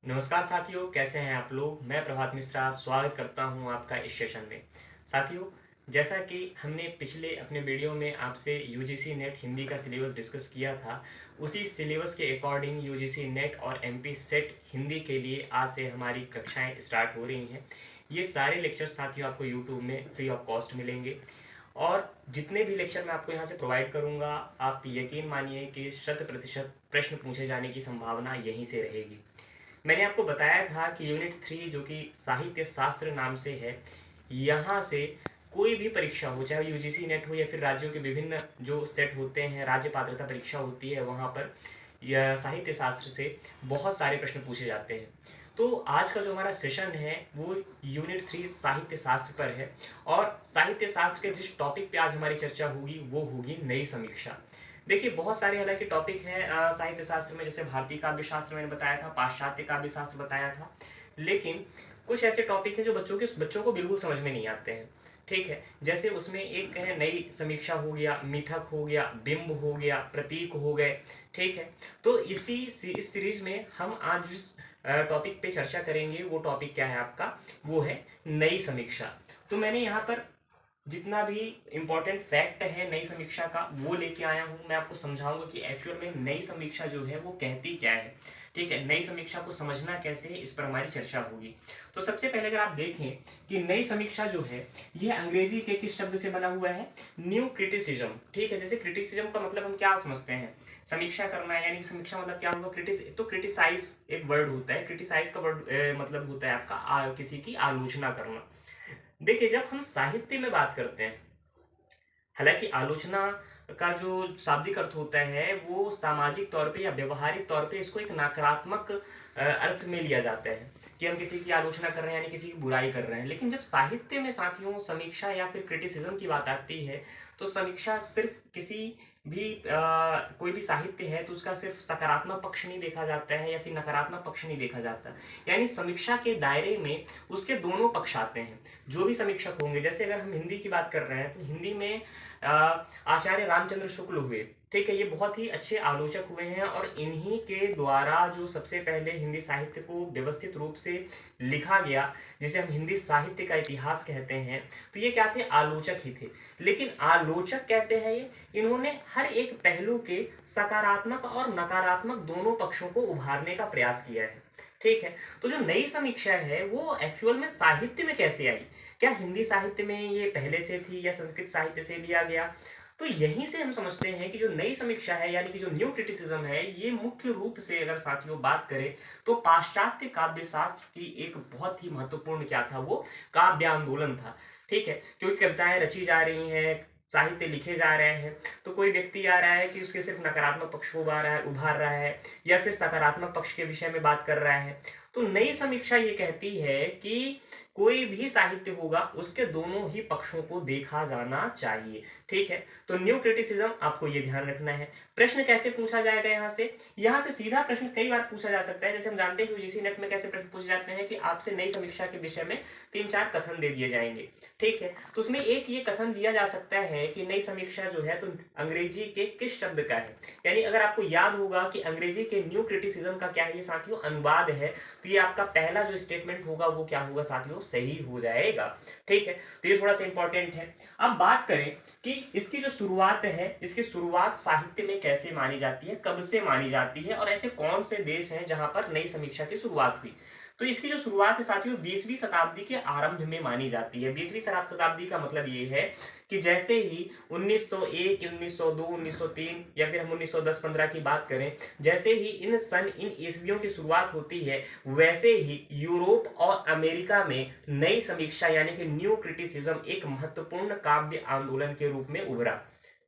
नमस्कार साथियों, कैसे हैं आप लोग। मैं प्रभात मिश्रा स्वागत करता हूं आपका इस सेशन में। साथियों, जैसा कि हमने पिछले अपने वीडियो में आपसे यूजीसी नेट हिंदी का सिलेबस डिस्कस किया था, उसी सिलेबस के अकॉर्डिंग यूजीसी नेट और एमपी सेट हिंदी के लिए आज से हमारी कक्षाएं स्टार्ट हो रही हैं। ये सारे लेक्चर साथियों आपको यूट्यूब में फ्री ऑफ कॉस्ट मिलेंगे और जितने भी लेक्चर मैं आपको यहाँ से प्रोवाइड करूँगा, आप यकीन मानिए कि 100% प्रश्न पूछे जाने की संभावना यहीं से रहेगी। मैंने आपको बताया था कि यूनिट 3 जो कि साहित्य शास्त्र नाम से है, यहाँ से कोई भी परीक्षा हो, चाहे यूजीसी नेट हो या फिर राज्यों के विभिन्न जो सेट होते हैं, राज्य पात्रता परीक्षा होती है, वहाँ पर यह साहित्य शास्त्र से बहुत सारे प्रश्न पूछे जाते हैं। तो आज का जो हमारा सेशन है वो यूनिट 3 साहित्य शास्त्र पर है और साहित्य शास्त्र के जिस टॉपिक पे आज हमारी चर्चा होगी वो होगी नई समीक्षा। देखिए, बहुत सारे हालांकि टॉपिक हैं साहित्य शास्त्र में, जैसे भारतीय काव्य शास्त्र मैंने बताया था, पाश्चात्य काव्य शास्त्र बताया था, लेकिन कुछ ऐसे टॉपिक हैं जो बच्चों को बिल्कुल समझ में नहीं आते हैं। ठीक है, जैसे उसमें एक है नई समीक्षा हो गया, मिथक हो गया, बिंब हो गया, प्रतीक हो गए। ठीक है, तो इस सीरीज में हम आज जिस टॉपिक पे चर्चा करेंगे वो टॉपिक क्या है आपका, वो है नई समीक्षा। तो मैंने यहाँ पर जितना भी इम्पोर्टेंट फैक्ट है नई समीक्षा का वो लेके आया हूँ। मैं आपको समझाऊंगा कि एक्चुअल में नई समीक्षा जो है वो कहती क्या है। ठीक है, नई समीक्षा को समझना कैसे है, इस पर हमारी चर्चा होगी। तो सबसे पहले अगर आप देखें कि नई समीक्षा जो है ये अंग्रेजी के किस शब्द से बना हुआ है, न्यू क्रिटिसिज्म। ठीक है, जैसे क्रिटिसिज्म का मतलब हम क्या समझते हैं, समीक्षा करना है, यानी समीक्षा मतलब क्या होगा, तो क्रिटिसाइज एक वर्ड होता है, क्रिटिसाइज का वर्ड मतलब होता है आपका किसी की आलोचना करना। देखिए, जब हम साहित्य में बात करते हैं, हालांकि आलोचना का जो शाब्दिक अर्थ होता है वो सामाजिक तौर पे या व्यवहारिक तौर पे इसको एक नकारात्मक अर्थ में लिया जाता है कि हम किसी की आलोचना कर रहे हैं, यानी किसी की बुराई कर रहे हैं। लेकिन जब साहित्य में साथियों समीक्षा या फिर क्रिटिसिज्म की बात आती है, तो समीक्षा सिर्फ किसी भी कोई भी साहित्य है तो उसका सिर्फ सकारात्मक पक्ष नहीं देखा जाता है या फिर नकारात्मक पक्ष नहीं देखा जाता, यानी समीक्षा के दायरे में उसके दोनों पक्ष आते हैं। जो भी समीक्षक होंगे, जैसे अगर हम हिंदी की बात कर रहे हैं तो हिंदी में आचार्य रामचंद्र शुक्ल हुए। ठीक है, ये बहुत ही अच्छे आलोचक हुए हैं और इन्हीं के द्वारा जो सबसे पहले हिंदी साहित्य को व्यवस्थित रूप से लिखा गया, जिसे हम हिंदी साहित्य का इतिहास कहते हैं, तो ये क्या थे, आलोचक ही थे। लेकिन आलोचक कैसे है ये, इन्होंने हर एक पहलू के सकारात्मक और नकारात्मक दोनों पक्षों को उभारने का प्रयास किया है। ठीक है, तो जो नई समीक्षा है वो एक्चुअल में साहित्य में कैसे आई, क्या हिंदी साहित्य में ये पहले से थी या संस्कृत साहित्य से लिया गया। तो यहीं से हम समझते हैं कि जो नई समीक्षा है यानी कि जो न्यू क्रिटिसिज्म है, ये मुख्य रूप से अगर साथियों बात करें तो पाश्चात्य काव्य शास्त्र की एक बहुत ही महत्वपूर्ण क्या था, वो काव्य आंदोलन था। ठीक है, क्योंकि कविताएं रची जा रही हैं, साहित्य लिखे जा रहे हैं, तो कोई व्यक्ति आ रहा है कि उसके सिर्फ नकारात्मक पक्ष को उभार रहा है या फिर सकारात्मक पक्ष के विषय में बात कर रहा है। तो नई समीक्षा ये कहती है कि कोई भी साहित्य होगा उसके दोनों ही पक्षों को देखा जाना चाहिए। ठीक है, तो न्यू क्रिटिसिज्म आपको ये ध्यान रखना है। प्रश्न कैसे पूछा जाएगा, यहाँ से सीधा प्रश्न कई बार पूछा जा सकता है। जैसे हम जानते हैं यूजीसी नेट में कैसे प्रश्न पूछे जाते हैं कि आपसे नई समीक्षा के विषय में 3-4 कथन दे दिए जाएंगे। ठीक है, तो उसमें एक ये कथन दिया जा सकता है कि नई समीक्षा जो है तो अंग्रेजी के किस शब्द का है, यानी अगर आपको याद होगा कि अंग्रेजी के न्यू क्रिटिसिज्म का क्या है, ये साथियों अनुवाद है, तो ये आपका पहला जो स्टेटमेंट होगा वो क्या होगा साथियों, सही हो जाएगा। ठीक है, तो ये थोड़ा सा इंपॉर्टेंट है। अब बात करें कि इसकी जो शुरुआत है, इसकी शुरुआत साहित्य में कैसे मानी जाती है, कब से मानी जाती है और ऐसे कौन से देश हैं जहां पर नई समीक्षा की शुरुआत हुई। तो इसकी जो शुरुआत है साथियों 20वीं शताब्दी के आरंभ में मानी जाती है। 20वीं शताब्दी का मतलब ये है कि जैसे ही 1901, 1902, 1903 या फिर हम 1910-15 की बात करें, जैसे ही इन ईस्वियों की शुरुआत होती है, वैसे ही यूरोप और अमेरिका में नई समीक्षा यानी कि न्यू क्रिटिसिज्म एक महत्वपूर्ण काव्य आंदोलन के रूप में उभरा।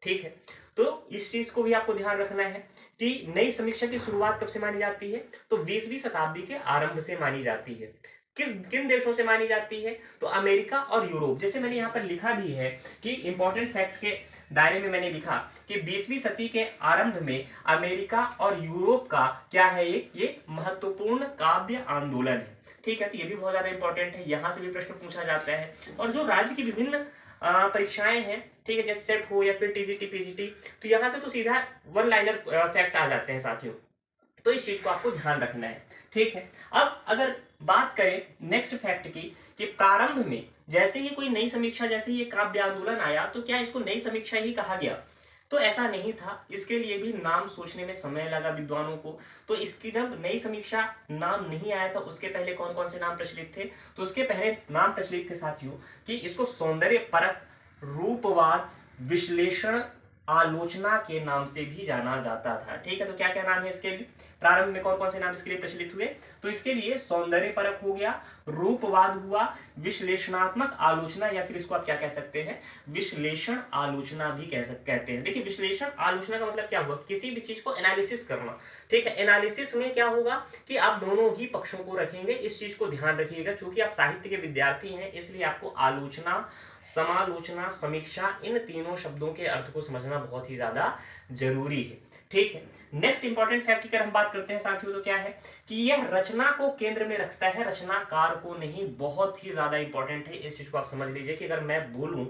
ठीक है, तो इस चीज को भी आपको ध्यान रखना है कि नई समीक्षा की शुरुआत कब से मानी जाती है, तो 20वीं शताब्दी के आरंभ से मानी जाती है। किन देशों से मानी जाती है, तो अमेरिका और यूरोप। जैसे मैंने यहाँ पर लिखा भी है कि इंपॉर्टेंट फैक्ट के दायरे में मैंने लिखा कि 20वीं सदी के आरंभ में अमेरिका और यूरोप का क्या है, ये महत्वपूर्ण काव्य आंदोलन है। ठीक है, तो ये भी बहुत ज्यादा इंपॉर्टेंट है, यहाँ से भी प्रश्न पूछा जाता है। और जो राज्य की विभिन्न परीक्षाएं हैं, ठीक है, जैसे सेट हो या फिर टीजीटी पीजीटी, तो यहाँ से तो सीधा वन लाइनर फैक्ट आ जाते हैं साथियों तो इस चीज को आपको ध्यान रखना है, ठीक है। अब अगर बात करें नेक्स्ट फैक्ट की, कि प्रारंभ में जैसे ही कोई नई समीक्षा, जैसे ही ये काव्य आंदोलन आया, तो क्या इसको नई समीक्षा ही कहा गया? तो ऐसा नहीं था, इसके लिए भी नाम सोचने में समय लगा विद्वानों को। तो इसकी जब नई समीक्षा नाम नहीं आया था, उसके पहले कौन कौन से नाम प्रचलित थे? तो उसके पहले नाम प्रचलित थे साथियों कि इसको सौंदर्य परक, रूपवाद, विश्लेषण, आलोचना के नाम से भी जाना जाता था, ठीक है। तो क्या क्या नाम है इसके लिए? प्रारंभ में कौन कौन से नाम इसके लिए प्रचलित हुए? तो इसके लिए सौंदर्य परक हो गया, रूपवाद हुआ, विश्लेषणात्मक आलोचना, या फिर इसको आप क्या कह सकते हैं, विश्लेषण आलोचना भी कहते हैं। देखिए, विश्लेषण आलोचना का मतलब क्या हुआ? किसी भी चीज को एनालिसिस करना, ठीक है। एनालिसिस में क्या होगा कि आप दोनों ही पक्षों को रखेंगे, इस चीज को ध्यान रखिएगा। चूंकि आप साहित्य के विद्यार्थी हैं, इसलिए आपको आलोचना, समालोचना, समीक्षा, इन तीनों शब्दों के अर्थ को समझना बहुत ही ज्यादा जरूरी है, ठीक है। नेक्स्ट इंपॉर्टेंट फैक्ट की अगर हम बात करते हैं साथियों, तो क्या है कि यह रचना को केंद्र में रखता है, रचनाकार को नहीं। बहुत ही ज्यादा इंपॉर्टेंट है, इस चीज को आप समझ लीजिए कि अगर मैं बोलूं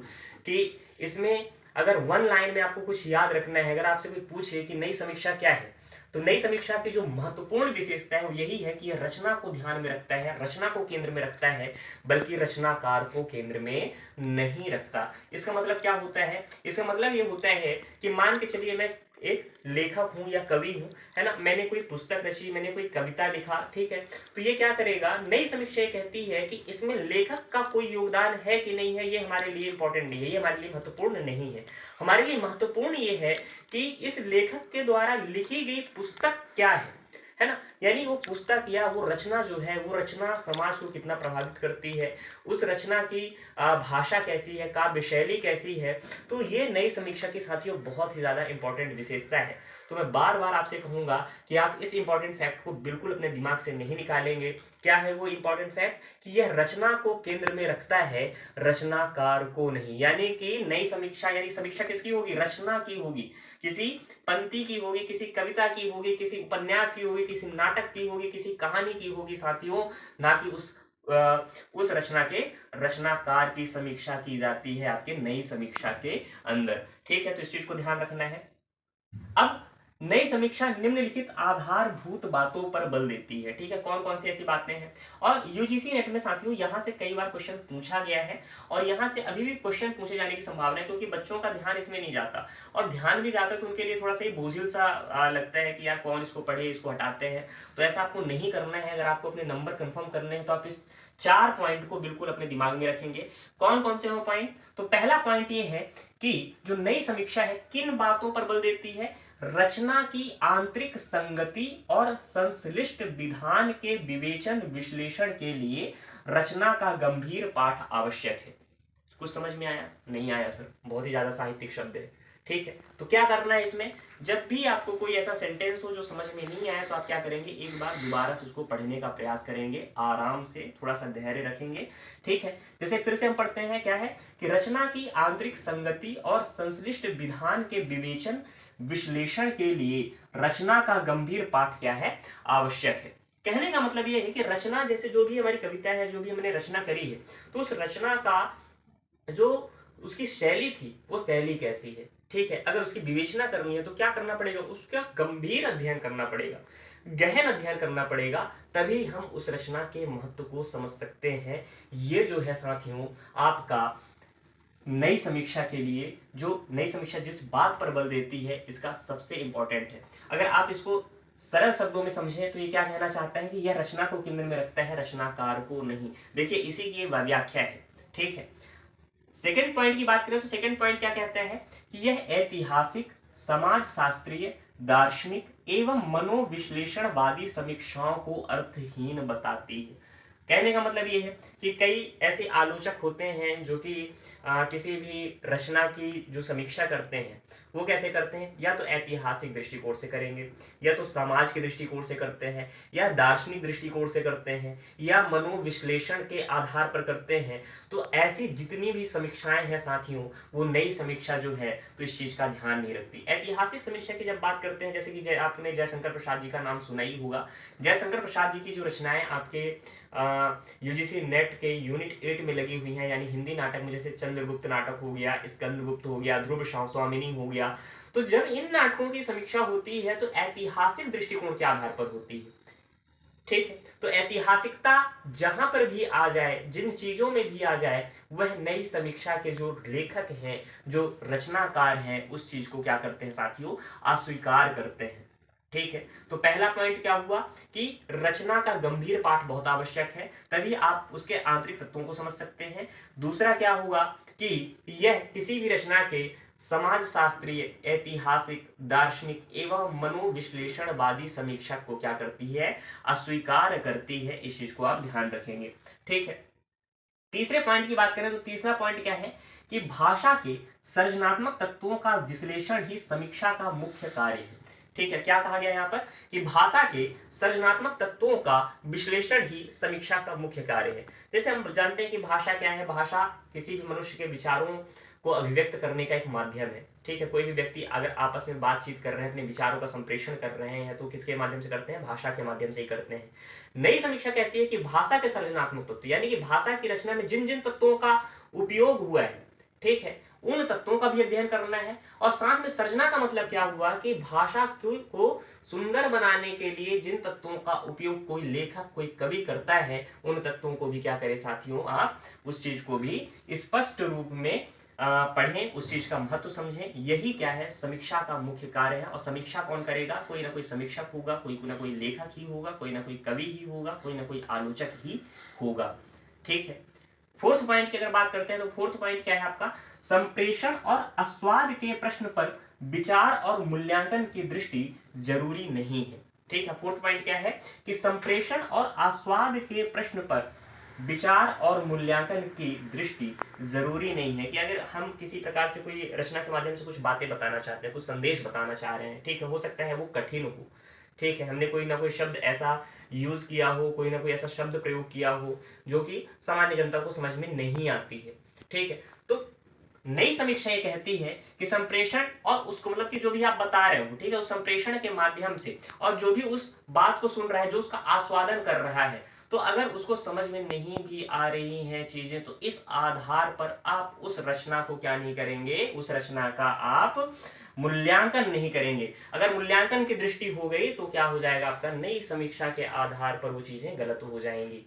कि इसमें अगर वन लाइन में आपको कुछ याद रखना है, अगर आपसे कोई पूछे कि नई समीक्षा क्या है, तो नई समीक्षा की जो महत्वपूर्ण विशेषता है वो यही है कि यह रचना को ध्यान में रखता है, रचना को केंद्र में रखता है, बल्कि रचनाकार को केंद्र में नहीं रखता। इसका मतलब क्या होता है? इसका मतलब ये होता है कि मान के चलिए मैं एक लेखक हूं या कवि हूं, है ना, मैंने कोई पुस्तक रची, मैंने कोई कविता लिखा, ठीक है। तो ये क्या करेगा, नई समीक्षा कहती है कि इसमें लेखक का कोई योगदान है कि नहीं है, ये हमारे लिए इंपॉर्टेंट नहीं है, ये हमारे लिए महत्वपूर्ण नहीं है। हमारे लिए महत्वपूर्ण ये है कि इस लेखक के द्वारा लिखी गई पुस्तक क्या है ना, यानी वो पुस्तक या वो रचना जो है, वो रचना समाज को कितना प्रभावित करती है, उस रचना की भाषा कैसी है, काव्य शैली कैसी है। तो ये नई समीक्षा की साथियों बहुत ही ज्यादा इंपॉर्टेंट विशेषता है। तो मैं बार बार आपसे कहूंगा कि आप इस इंपॉर्टेंट फैक्ट को बिल्कुल अपने दिमाग से नहीं निकालेंगे। क्या है वो इंपॉर्टेंट फैक्ट? कि यह रचना को केंद्र में रखता है, रचनाकार को नहीं। यानी कि नई समीक्षा, यानी समीक्षा किसकी होगी? रचना की होगी, किसी पंक्ति की होगी, किसी कविता की होगी, किसी उपन्यास की होगी, किसी नाटक की होगी, किसी कहानी की होगी साथियों, ना कि उस रचना के रचनाकार की समीक्षा की जाती है आपके नई समीक्षा के अंदर, ठीक है। तो इस चीज को ध्यान रखना है। अब नई समीक्षा निम्नलिखित आधारभूत बातों पर बल देती है, ठीक है। कौन कौन सी ऐसी बातें हैं? और यूजीसी नेट में साथियों यहां से कई बार क्वेश्चन पूछा गया है, और यहां से अभी भी क्वेश्चन पूछे जाने की संभावना है, क्योंकि बच्चों का ध्यान इसमें नहीं जाता, और ध्यान भी जाता है तो उनके लिए थोड़ा सा बोझिल सा लगता है कि यार कौन इसको पढ़े, इसको हटाते हैं। तो ऐसा आपको नहीं करना है। अगर आपको अपने नंबर कंफर्म करने हैं तो आप इस 4 पॉइंट को बिल्कुल अपने दिमाग में रखेंगे। कौन कौन से वो पॉइंट? तो पहला पॉइंट ये है कि जो नई समीक्षा है किन बातों पर बल देती है? रचना की आंतरिक संगति और संश्लिष्ट विधान के विवेचन विश्लेषण के लिए रचना का गंभीर पाठ आवश्यक है। कुछ समझ में आया? नहीं आया सर, बहुत ही ज्यादा साहित्यिक शब्द है, ठीक है। तो क्या करना है इसमें? जब भी आपको कोई ऐसा सेंटेंस हो जो समझ में नहीं आया, तो आप क्या करेंगे, एक बार दोबारा से उसको पढ़ने का प्रयास करेंगे, आराम से थोड़ा सा धैर्य रखेंगे, ठीक है। जैसे फिर से हम पढ़ते हैं, क्या है कि रचना की आंतरिक संगति और संश्लिष्ट विधान के विवेचन विश्लेषण के लिए रचना का गंभीर पाठ क्या है? आवश्यक है। कहने का मतलब यह है कि रचना, जैसे जो भी हमारी कविता है, जो भी हमने रचना करी है, तो उस रचना का जो उसकी शैली थी, वो शैली कैसी है, ठीक है। अगर उसकी विवेचना करनी है तो क्या करना पड़ेगा? उसका गंभीर अध्ययन करना पड़ेगा, गहन अध्ययन करना पड़ेगा, तभी हम उस रचना के महत्व को समझ सकते हैं। ये जो है साथियों आपका नई समीक्षा के लिए, जो नई समीक्षा जिस बात पर बल देती है, इसका सबसे इंपॉर्टेंट है। अगर आप इसको सरल शब्दों में समझें तो ये क्या कहना चाहता है कि यह रचना को केंद्र में रखता है, रचनाकार को नहीं। देखिए इसी की व्याख्या है, ठीक है। सेकंड पॉइंट की बात करें तो सेकंड पॉइंट क्या कहता है कि यह ऐतिहासिक, समाज शास्त्रीय, दार्शनिक एवं मनोविश्लेषणवादी समीक्षाओं को अर्थहीन बताती है। कहने का मतलब ये है कि कई ऐसे आलोचक होते हैं जो कि किसी भी रचना की जो समीक्षा करते हैं, वो कैसे करते हैं? या तो ऐतिहासिक दृष्टिकोण से करेंगे, या तो समाज के दृष्टिकोण से करते हैं, या दार्शनिक दृष्टिकोण से करते हैं, या मनोविश्लेषण के आधार पर करते हैं। तो ऐसी जितनी भी समीक्षाएं हैं साथियों, वो नई समीक्षा जो है तो इस चीज का ध्यान नहीं रखती। ऐतिहासिक समीक्षा की जब बात करते हैं, जैसे कि आपने जयशंकर प्रसाद जी का नाम सुना ही होगा। जयशंकर प्रसाद जी की जो रचनाएं आपके यूजीसी नेट के यूनिट 8 में लगी हुई हैं, यानी हिंदी नाटक में जैसे चंद्रगुप्त नाटक हो गया, स्कंदगुप्त हो गया, ध्रुव स्वामिनी हो गया, तो जब इन नाटकों की समीक्षा होती है तो ऐतिहासिक दृष्टिकोण के आधार पर होती है। ठीक है, तो ऐतिहासिकता जहां पर भी आ जाए, जिन चीजों में भी आ जाए, वह नई समीक्षा के जो लेखक हैं, जो रचनाकार हैं, उस चीज को क्या करते हैं साथियों, अस्वीकार करते हैं। ठीक है, तो पहला पॉइंट क्या हुआ कि रचना का गंभीर पाठ बहुत आवश्यक है, तभी आप उसके आंतरिक तत्वों को समझ सकते हैं। दूसरा क्या हुआ कि यह किसी भी रचना के समाज शास्त्रीय, ऐतिहासिक, दार्शनिक एवं मनोविश्लेषणवादी समीक्षक को क्या करती है, अस्वीकार करती है। इस चीज को आप ध्यान रखेंगे। ठीक है, तीसरे पॉइंट की बात करें तो तीसरा पॉइंट क्या है कि भाषा के सृजनात्मक तत्वों का विश्लेषण ही समीक्षा का मुख्य कार्य है। ठीक है, क्या कहा गया यहाँ पर कि भाषा के सृजनात्मक तत्वों का विश्लेषण ही समीक्षा का मुख्य कार्य है। जैसे हम जानते हैं कि भाषा क्या है, भाषा किसी भी मनुष्य के विचारों को अभिव्यक्त करने का एक माध्यम है। ठीक है, कोई भी व्यक्ति अगर आपस में बातचीत कर रहे हैं, अपने विचारों का संप्रेषण कर रहे हैं, तो किसके माध्यम से करते हैं, भाषा के माध्यम से ही करते हैं। नई समीक्षा कहती है कि भाषा के सृजनात्मक तत्व, यानी कि भाषा की रचना में जिन जिन तत्वों का उपयोग हुआ है, ठीक है, उन तत्वों का भी अध्ययन करना है। और साथ में सृजना का मतलब क्या हुआ कि भाषा को सुंदर बनाने के लिए जिन तत्वों का उपयोग कोई लेखक, कोई कवि करता है, उन तत्वों को भी क्या करें साथियों, आप उस चीज को भी स्पष्ट रूप में पढ़ें, उस चीज का महत्व समझें। यही क्या है, समीक्षा का मुख्य कार्य है। और समीक्षा कौन करेगा, कोई ना कोई समीक्षक होगा, कोई ना कोई लेखक ही होगा, कोई ना कोई कवि ही होगा, कोई ना कोई आलोचक ही होगा। ठीक है, फोर्थ पॉइंट की अगर बात करते हैं तो फोर्थ पॉइंट क्या है आपका, संप्रेषण और आस्वाद के प्रश्न पर विचार और मूल्यांकन की दृष्टि जरूरी नहीं है। ठीक है, फोर्थ पॉइंट क्या है कि संप्रेषण और आस्वाद के प्रश्न पर विचार और मूल्यांकन की दृष्टि जरूरी नहीं है। कि अगर हम किसी प्रकार से कोई रचना के माध्यम से कुछ बातें बताना चाहते हैं, कुछ संदेश बताना चाह रहे हैं, ठीक है, हो सकता है वो कठिन हो, ठीक है, हमने कोई ना कोई शब्द ऐसा यूज किया हो, कोई ना कोई ऐसा शब्द प्रयोग किया हो जो कि सामान्य जनता को समझ में नहीं आती है। ठीक है, तो नई समीक्षा ये कहती है कि संप्रेषण और उसको मतलब कि जो भी आप बता रहे हो, ठीक है, उस संप्रेषण के माध्यम से और जो भी उस बात को सुन रहा है, जो उसका आस्वादन कर रहा है, तो अगर उसको समझ में नहीं भी आ रही हैं चीजें, तो इस आधार पर आप उस रचना को क्या नहीं करेंगे, उस रचना का आप मूल्यांकन नहीं करेंगे। अगर मूल्यांकन की दृष्टि हो गई तो क्या हो जाएगा आपका, नई समीक्षा के आधार पर वो चीजें गलत हो जाएंगी।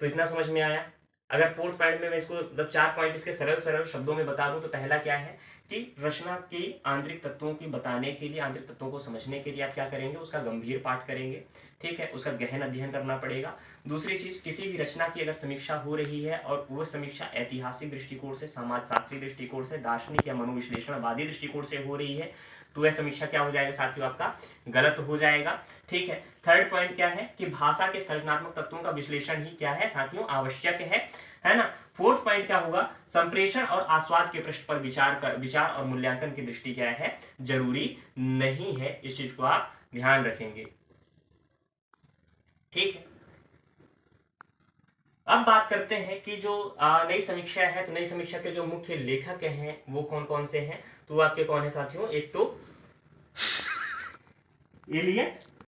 तो इतना समझ में आया। अगर फोर्थ पॉइंट में मैं इसको मतलब 4 पॉइंट इसके सरल सरल शब्दों में बता दूं तो पहला क्या है कि रचना की आंतरिक तत्वों की बताने के लिए, आंतरिक तत्वों को समझने के लिए आप क्या करेंगे, उसका गंभीर पाठ करेंगे। ठीक है, उसका गहन अध्ययन करना पड़ेगा। दूसरी चीज, किसी भी रचना की अगर समीक्षा हो रही है और वो समीक्षा ऐतिहासिक दृष्टिकोण से, समाजशास्त्री दृष्टिकोण से, दार्शनिक या मनोविश्लेषणवादी दृष्टिकोण से हो रही है, तो वह समीक्षा क्या हो जाएगा साथियों, आपका गलत हो जाएगा। ठीक है, थर्ड पॉइंट क्या है कि भाषा के सृजनात्मक तत्वों का विश्लेषण ही क्या है साथियों, आवश्यक है ना। फोर्थ पॉइंट क्या होगा, संप्रेषण और आस्वाद के प्रश्न पर विचार और मूल्यांकन की दृष्टि क्या है, जरूरी नहीं है। इस चीज को आप ध्यान रखेंगे। ठीक है, अब बात करते हैं कि जो नई समीक्षा है, तो नई समीक्षा के जो मुख्य लेखक हैं वो कौन कौन से हैं, तो आपके कौन है साथियों, एक तो एलियट